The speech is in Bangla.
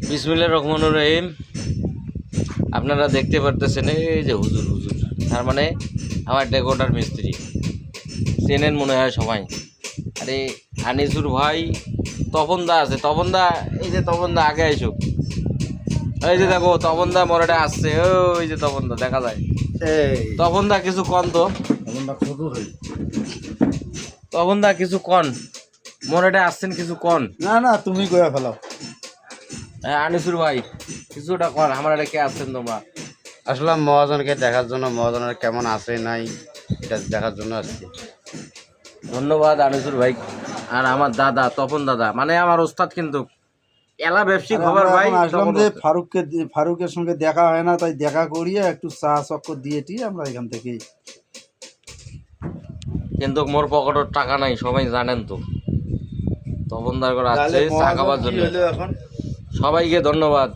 বিসমিল্লাহির রহমানির রহিম। আপনারা দেখতে পারতেছেন এই যে হুজুর হুজুর, তার মানে আমার ডেকোটার মিস্ত্রি, চেনেন মনে হয় সবাই। আরে আনিসুর ভাই, তপন দা আছে, তপন দা, এই যে তপন দা আগে আইসুক, এই যে দেখো তপন দা মরাটা আসছে, ওই যে তপন দা দেখা যায়। তপন দা কিছু কন তো, তপন দা কিছু কন, মরাটা আসছেন কিছু কন। না না, তুমি গয়া ফেলাও। হ্যাঁ আনিসুর ভাই, কিছুটা কন, আমার এটা কে আসছেন তোমরা? আসলে মহাজনকে দেখার জন্য, মহাজনের কেমন আছে নাই এটা দেখার জন্য আসছি। ধন্যবাদ আনিসুর ভাই। আর আমার দাদা তপন দাদা, মানে আমার ওস্তাদ, কিন্তু এলা ব্যবসায়িক খবর ভাই। আসলাম যে ফারুকের সঙ্গে দেখা হয় না, তাই দেখা করিয়ে একটু চা চক্কর দিয়ে টি আমরা এখান থেকে। কিন্তু মোর পকেটের টাকা নাই, সবাই জানেন তো। তপন দার করে আসছে চা খাবার জন্য। এখন সবাইকে ধন্যবাদ।